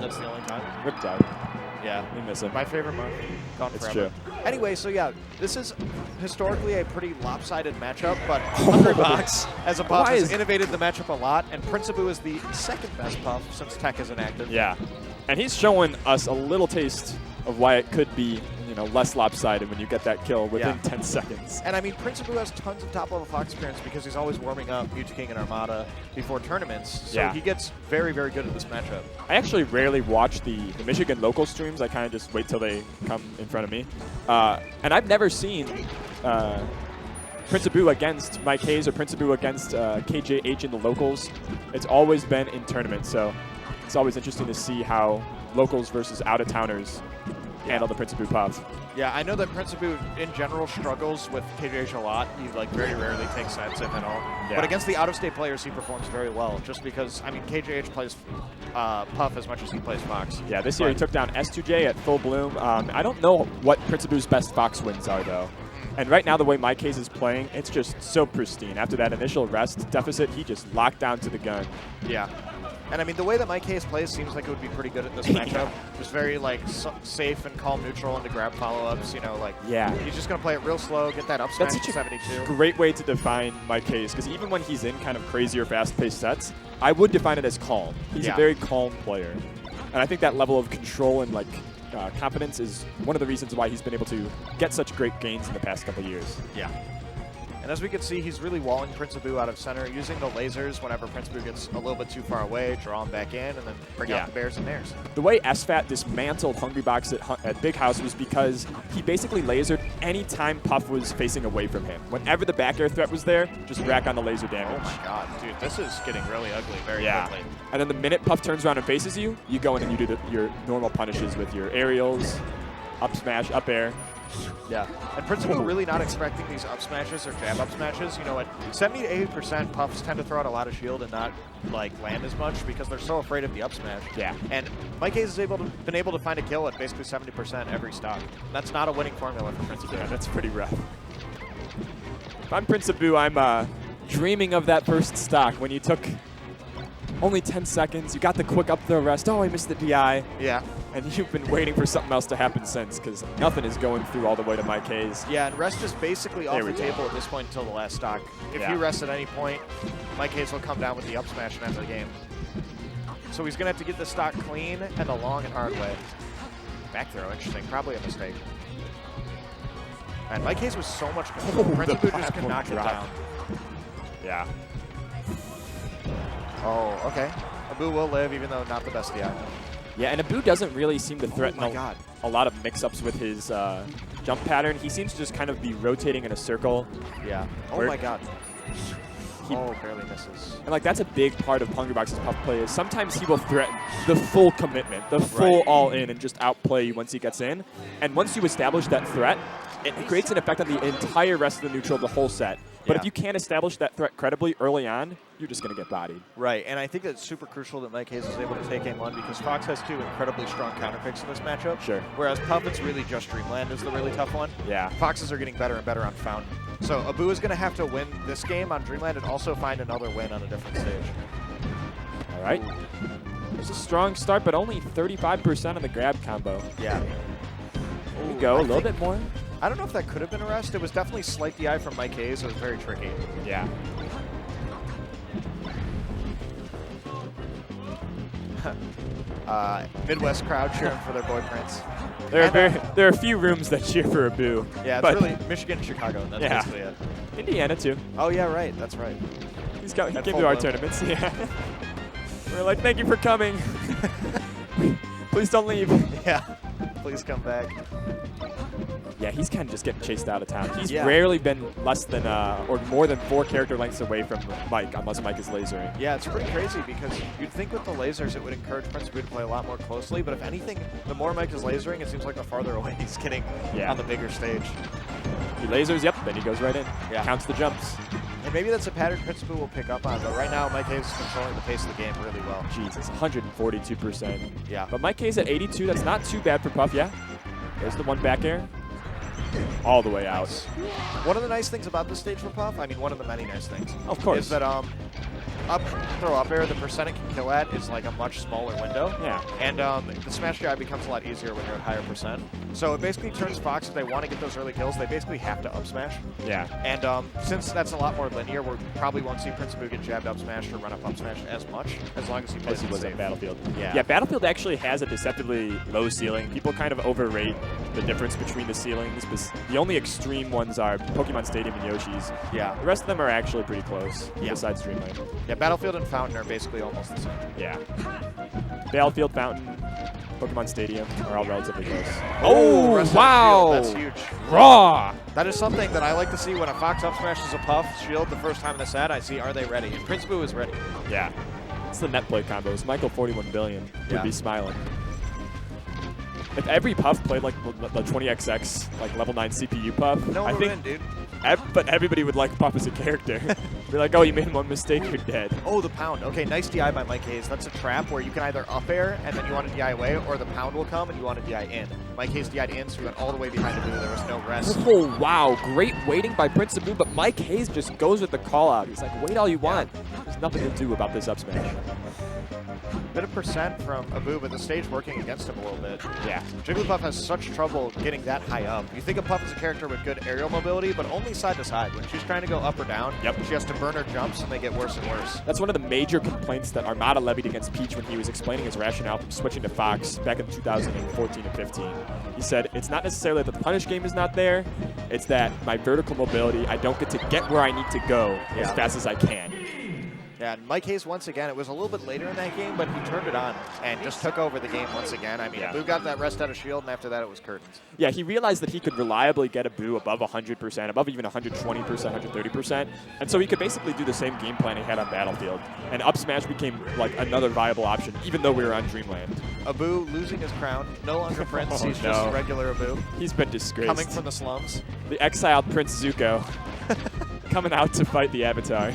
That's the only time. Ripped out. Yeah. We miss him. My favorite month. Gone It's forever. true. Anyway, so yeah, this is historically a pretty lopsided matchup, but Hungrybox as a Puff has innovated the matchup a lot, and Principoo is the second best Puff since Tech isn't active. Yeah. And he's showing us a little taste of why it could be, you know, less lopsided when you get that kill within 10 seconds. And I mean, Principoo has tons of top-level Fox experience because he's always warming up Mewtwo King and Armada before tournaments, so he gets very, very good at this matchup. I actually rarely watch the Michigan local streams. I kind of just wait till they come in front of me. And I've never seen Principoo against Mike Haze or Principoo against KJH in the locals. It's always been in tournaments, so it's always interesting to see how locals versus out-of-towners handle the Principoo Puff. Yeah, I know that Principoo in general struggles with KJH a lot. He like very rarely takes sets, if at all. Yeah. But against the out-of-state players, he performs very well. Just because, I mean, KJH plays Puff as much as he plays Fox. Yeah, this year he took down S2J at full bloom. I don't know what Principoo's best Fox wins are, though. And right now, the way my case is playing, it's just so pristine. After that initial rest deficit, he just locked down to the gun. Yeah. And I mean, the way that Mike Haze plays seems like it would be pretty good at this matchup. Just very like safe and calm neutral into grab follow-ups. You know, like he's just gonna play it real slow, get that up smash to 72. Great way to define Mike Haze, because even when he's in kind of crazier, fast-paced sets, I would define it as calm. He's a very calm player, and I think that level of control and like confidence is one of the reasons why he's been able to get such great gains in the past couple years. Yeah. And as we can see, he's really walling Principoo out of center, using the lasers whenever Principoo gets a little bit too far away, draw him back in, and then bring out the bears and theirs. The way SFAT dismantled Hungrybox at Big House was because he basically lasered any time Puff was facing away from him. Whenever the back air threat was there, just rack on the laser damage. Oh my god, dude, this is getting really ugly very quickly. And then the minute Puff turns around and faces you, you go in and you do your normal punishes with your aerials, up smash, up air. Yeah, and Principoo really not expecting these up smashes or jab up smashes. You know, at 70 to 80%, Puffs tend to throw out a lot of shield and not like land as much because they're so afraid of the up smash. Yeah. And Mike Haze has been able to find a kill at basically 70% every stock. That's not a winning formula for Principoo. Yeah, that's pretty rough. If I'm Principoo, I'm dreaming of that first stock when you took only 10 seconds. You got the quick up throw rest. Oh, I missed the DI. Yeah. And you've been waiting for something else to happen since, because nothing is going through all the way to Mike Haze. Yeah, and rest is basically off the table at this point until the last stock. If you rest at any point, Mike Haze will come down with the up smash and end the game. So he's going to have to get the stock clean and the long and hard way. Back throw, interesting. Probably a mistake. And Mike Haze was so much control. Principoo just could knock it down. Yeah. Oh, okay. Abu will live, even though not the best DI. Yeah, and Abu doesn't really seem to threaten a lot of mix-ups with his jump pattern. He seems to just kind of be rotating in a circle. Yeah. Oh my god. Barely misses. And like that's a big part of Hungrybox's Puff play is sometimes he will threaten the full commitment, the full all-in, and just outplay you once he gets in. And once you establish that threat, it creates an effect on the entire rest of the neutral of the whole set. But if you can't establish that threat credibly early on, you're just going to get bodied. Right, and I think it's super crucial that Mike Haze is able to take aim one because Fox has two incredibly strong counter picks in this matchup. Sure. Whereas Puff, it's really just Dreamland is the really tough one. Yeah. Foxes are getting better and better on Fountain. So Abu is going to have to win this game on Dreamland and also find another win on a different stage. All right. There's a strong start, but only 35% of the grab combo. Yeah. There we go, a little bit more. I don't know if that could have been a rest. It was definitely slight DI from Mike Haze. It was very tricky. Yeah. Midwest crowd cheering for their boy Prince. There are a few rooms that cheer for Abu. Yeah, it's really Michigan and Chicago. That's basically it. Indiana too. Oh yeah, right. That's right. He came to our tournaments. Yeah. We're like, thank you for coming. Please don't leave. Yeah. Please come back. Yeah, he's kind of just getting chased out of town. He's rarely been less than or more than 4 character lengths away from Mike, unless Mike is lasering. Yeah, it's pretty crazy because you'd think with the lasers it would encourage Principoo to play a lot more closely, but if anything, the more Mike is lasering, it seems like the farther away he's getting on the bigger stage. He lasers, then he goes right in. Yeah. Counts the jumps. And maybe that's a pattern Principoo will pick up on, but right now Mike Haze is controlling the pace of the game really well. Jesus, 142%. Yeah. But Mike Haze at 82, that's not too bad for Puff, There's the one back air. All the way out. One of the nice things about this stage for Puff, I mean, one of the many nice things, of course, is that throw up air, the percent it can kill at is like a much smaller window. Yeah. And the smash DI becomes a lot easier when you're at higher percent. So it basically turns Fox, if they want to get those early kills, they basically have to up smash. Yeah. And since that's a lot more linear, we probably won't see Prince Abu get jabbed up smash or run up smash as much, as long as he plays was safe. at Battlefield. Yeah. Yeah, Battlefield actually has a deceptively low ceiling. People kind of overrate the difference between the ceilings. The only extreme ones are Pokemon Stadium and Yoshi's. Yeah. The rest of them are actually pretty close, Yeah. besides Dreamland. Yeah, Battlefield and Fountain are basically almost the same. Yeah. Battlefield, Fountain, Pokemon Stadium are all relatively close. Oh, rest of the wow! shield, that's huge. Raw! That is something that I like to see when a Fox up smashes a Puff shield the first time in the set. I see, are they ready? And Prince Abu is ready. Yeah. It's the net play combos. Michael 41 billion would be smiling. If every Puff played like the 20XX, like level 9 CPU Puff, No I one think, would win, dude. but everybody would like Puff as a character. Be like, oh, you made one mistake, you're dead. Oh, the pound. Okay, nice DI by Mike Haze. That's a trap where you can either up air and then you want to DI away, or the pound will come and you want to DI in. Mike Haze DI'd in, so he went all the way behind the blue. There was no rest. Oh, wow. Great waiting by Prince Abu, but Mike Haze just goes with the call out. He's like, wait all you want. There's nothing to do about this up smash. Bit of percent from Abu, but the stage working against him a little bit. Yeah. Jigglypuff has such trouble getting that high up. You think of Puff as a character with good aerial mobility, but only side to side. When she's trying to go up or down, she has to burn her jumps, and they get worse and worse. That's one of the major complaints that Armada levied against Peach when he was explaining his rationale from switching to Fox back in 2014 and 15. He said, it's not necessarily that the punish game is not there, it's that my vertical mobility, I don't get to get where I need to go as fast as I can. Yeah, and Mike Haze, once again, it was a little bit later in that game, but he turned it on and just took over the game once again. I mean, Abu got that rest out of shield, and after that, it was curtains. Yeah, he realized that he could reliably get Abu above 100%, above even 120%, 130%, and so he could basically do the same game plan he had on Battlefield. And up smash became like another viable option, even though we were on Dreamland. Abu losing his crown, no longer Prince, he's just regular Abu. He's been disgraced. Coming from the slums. The exiled Prince Zuko coming out to fight the Avatar.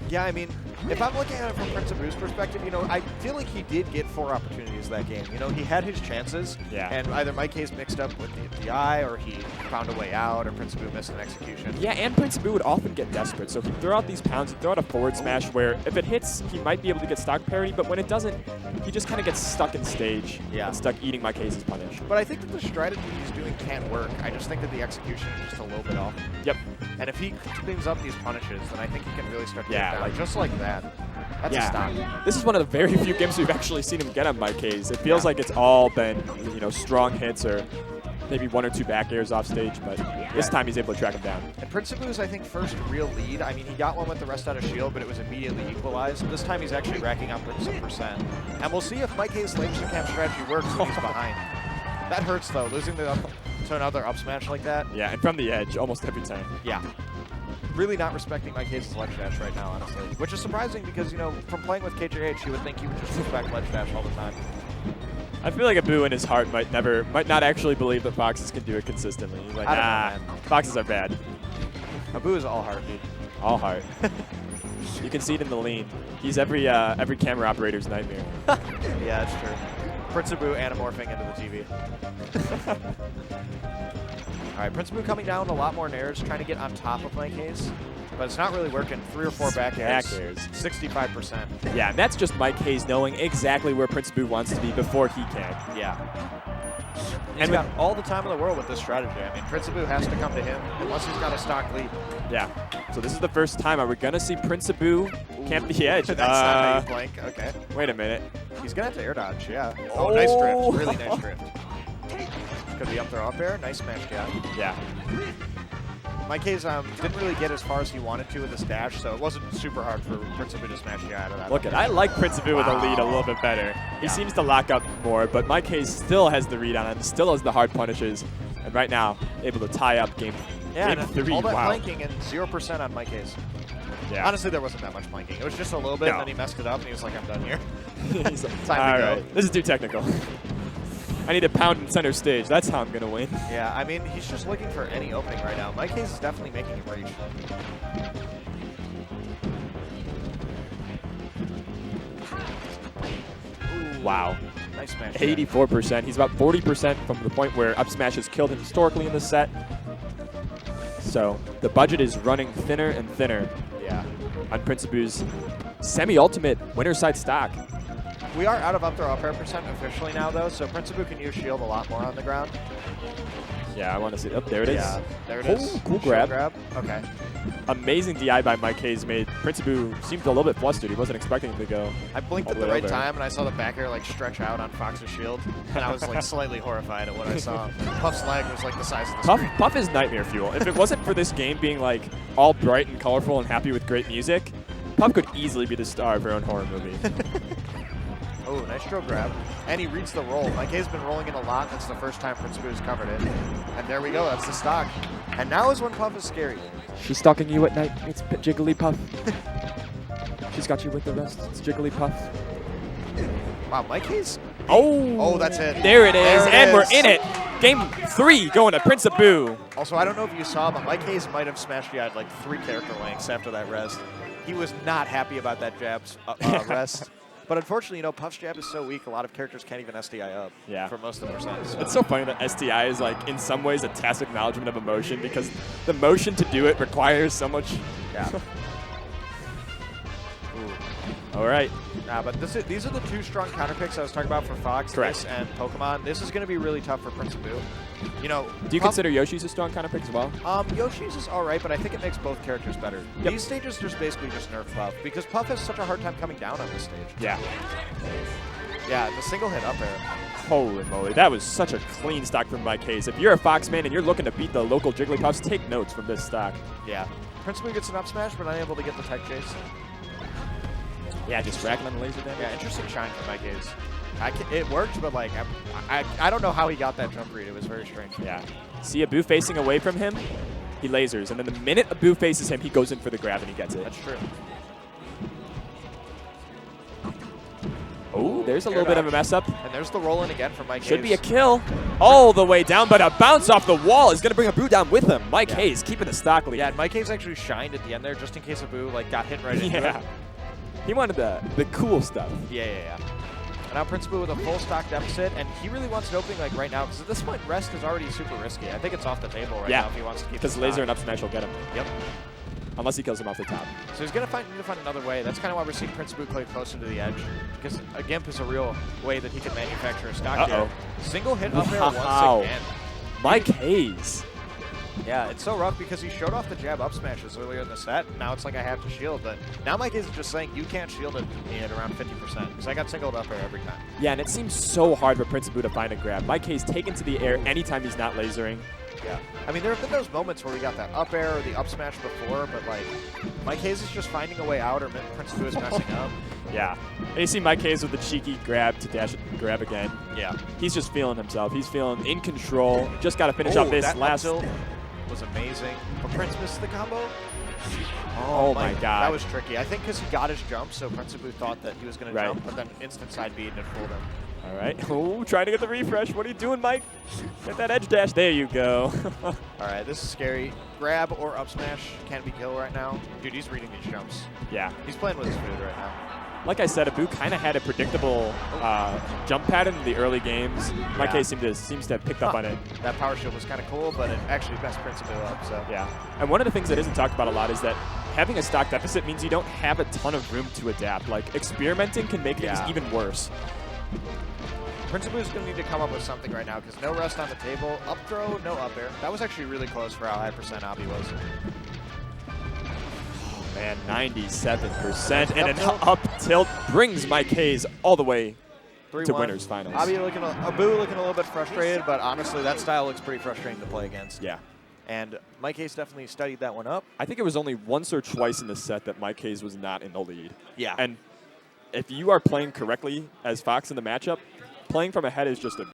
Yeah, I mean, if I'm looking at it from Prince Abu's perspective, you know, I feel like he did get 4 opportunities that game. You know, he had his chances, and either Mike Haze mixed up with the DI, or he found a way out, or Prince Abu missed an execution. Yeah, and Prince Abu would often get desperate, so he'd throw out these pounds, he'd throw out a forward smash where if it hits, he might be able to get stock parry, but when it doesn't, he just kind of gets stuck in stage and stuck eating Mike Haze's punish. But I think that the strategy he's doing can't work. I just think that the execution is just a little bit off. Yep. And if he cleans up these punishes, then I think he can really start to get down, like just like that. That's a stock. This is one of the very few games we've actually seen him get on Mike Haze. It feels like it's all been, you know, strong hits or maybe 1 or 2 back airs off stage, but this time he's able to track him down. And Prince Abu's, I think, first real lead. I mean, he got one with the rest out of shield, but it was immediately equalized. This time he's actually racking up some percent. And we'll see if Mike Haze's laser camp strategy works when he's behind. That hurts, though, losing to another up smash like that. Yeah, and from the edge almost every time. Yeah. Really not respecting Mike Haze's ledge dash right now, honestly. Which is surprising because, you know, from playing with KJH, you would think he would just respect ledge dash all the time. I feel like Abu in his heart might not actually believe that Foxes can do it consistently. He's like, nah, Foxes are bad. Abu is all heart, dude. All heart. You can see it in the lean. He's every camera operator's nightmare. Yeah, that's true. Prince Abu anamorphing into the TV. All right, Prince Abu coming down with a lot more nairs, trying to get on top of Mike Haze, but it's not really working. 3 or 4 back airs. 65%. Yeah, and that's just Mike Haze knowing exactly where Prince Abu wants to be before he can. Yeah. He's got all the time in the world with this strategy. I mean, Prince Abu has to come to him unless he's got a stock lead. Yeah. So this is the first time. Are we going to see Prince Abu camp the edge? That's not how you blank. Okay. Wait a minute. He's going to have to air dodge, yeah. Oh, nice drift. Really nice drift. Could be up there, up air. Nice smash jab. Yeah. Mike Haze didn't really get as far as he wanted to with his dash, so it wasn't super hard for Prince Abu to smash you out of that. Look, I like Prince Abu with a lead a little bit better. He seems to lock up more, but Mike Haze still has the read on him, still has the hard punishes, and right now able to tie up game 3. All that flanking and 0% on Mike Haze. Yeah. Honestly, there wasn't that much flanking. It was just a little bit, and then he messed it up, and he was like, I'm done here. He's like, Time to go. Right. This is too technical. I need a pound in center stage. That's how I'm going to win. Yeah, I mean, he's just looking for any opening right now. Mike Haze is definitely making him reach. Ooh, wow. Nice smash. 84%. He's about 40% from the point where up smash has killed him historically in this set. So the budget is running thinner and thinner. Yeah. on Principau's semi-ultimate winner side stock. We are out of up throw up air percent officially now, though, so Principau can use shield a lot more on the ground. Yeah, I want to see. Oh, there it is. Yeah, there it is. Cool Shield grab. Okay. Amazing DI by Mike Haze made Principau seemed a little bit flustered. He wasn't expecting him to go. I blinked at the right time, and I saw the back air like stretch out on Fox's shield, and I was like slightly horrified at what I saw. Puff's leg was like the size of the screen. Puff is nightmare fuel. If it wasn't for this game being like all bright and colorful and happy with great music, Puff could easily be the star of her own horror movie. Oh, nice stroke grab. And he reads the roll. Mike Haze has been rolling in a lot. That's the first time Principau has covered it. And there we go. That's the stock. And now is when Puff is scary. She's stalking you at night. It's Jigglypuff. She's got you with the rest. It's Jigglypuff. Wow, Mike Haze. Oh, that's it. There it is. There it and is. We're in it. Game 3 going to Principau. Also, I don't know if you saw, but Mike Haze might have smashed you at like 3 character lengths after that rest. He was not happy about that jab's rest. But unfortunately, you know, Puff's jab is so weak, a lot of characters can't even SDI up for most of their sets. So. It's so funny that SDI is, like, in some ways a tacit acknowledgement of emotion because the motion to do it requires so much. Yeah. All right. But these are the 2 strong counter picks I was talking about for Fox, Correct. This and Pokemon. This is going to be really tough for Principau. You know, do you consider Yoshi's a strong counter pick as well? Yoshi's is all right, but I think it makes both characters better. Yep. These stages just basically just nerf Puff because Puff has such a hard time coming down on this stage. Yeah. Yeah, the single hit up air. Holy moly, that was such a clean stock from Mike Haze. If you're a Fox man and you're looking to beat the local Jigglypuffs, take notes from this stock. Yeah. Principau gets an up smash, but unable to get the tech chase. Yeah, just racking on the laser damage. Yeah, interesting shine from Mike Haze. It worked, but like I don't know how he got that jump read. It was very strange. Yeah. See Abu facing away from him, he lasers, and then the minute Abu faces him, he goes in for the grab and he gets it. That's true. Oh, there's a little bit of a mess up. And there's the roll in again from Mike Haze. Should be a kill all the way down, but a bounce off the wall is going to bring Abu down with him. Mike Haze keeping the stock lead. Yeah, and Mike Haze actually shined at the end there just in case Abu like got hit right into it. He wanted the cool stuff. Yeah. And now Principau with a full stock deficit, and he really wants an opening like right now because at this point rest is already super risky. I think it's off the table right now if he wants to keep. Because laser and up smash will get him. Yep. Unless he kills him off the top. So he's going to need to find another way. That's kind of why we're seeing Principau play closer to the edge. Because a Gimp is a real way that he can manufacture a stock here. Single hit up air once again. Mike Haze. Yeah, it's so rough because he showed off the jab up smashes earlier in the set. Now it's like I have to shield, but now Mike is just saying you can't shield it at around 50% because I got singled up air every time. Yeah, and it seems so hard for Principau to find a grab. Mike Haze taken to the air anytime he's not lasering. Yeah. I mean, there have been those moments where we got that up air or the up smash before, but like Mike Haze is just finding a way out or Principau is messing up. Yeah. And you see Mike Haze with the cheeky grab to dash and grab again. Yeah. He's just feeling himself. He's feeling in control. Just got to finish off this last. Was amazing. But Prince missed the combo. Oh my god. That was tricky. I think because he got his jump, so Principau thought that he was going to jump, but then instant side beat and it fooled him. All right. Oh, trying to get the refresh. What are you doing, Mike? Get that edge dash. There you go. All right, this is scary. Grab or up smash can be kill right now. Dude, he's reading these jumps. Yeah. He's playing with his food right now. Like I said, Abu kind of had a predictable jump pattern in the early games. Mike Haze seems to have picked up on it. That power shield was kind of cool, but it actually messed Principau up. So yeah. And one of the things that isn't talked about a lot is that having a stock deficit means you don't have a ton of room to adapt. Like experimenting can make things even worse. Principau's going to need to come up with something right now because no rest on the table. Up throw, no up air. That was actually really close for how high percent Abi was. Man, 97%, and an up tilt brings Mike Haze all the way to winners finals. Abu looking a little bit frustrated, but honestly, that style looks pretty frustrating to play against. Yeah. And Mike Haze definitely studied that one up. I think it was only once or twice in the set that Mike Haze was not in the lead. Yeah. And if you are playing correctly as Fox in the matchup, playing from ahead is just a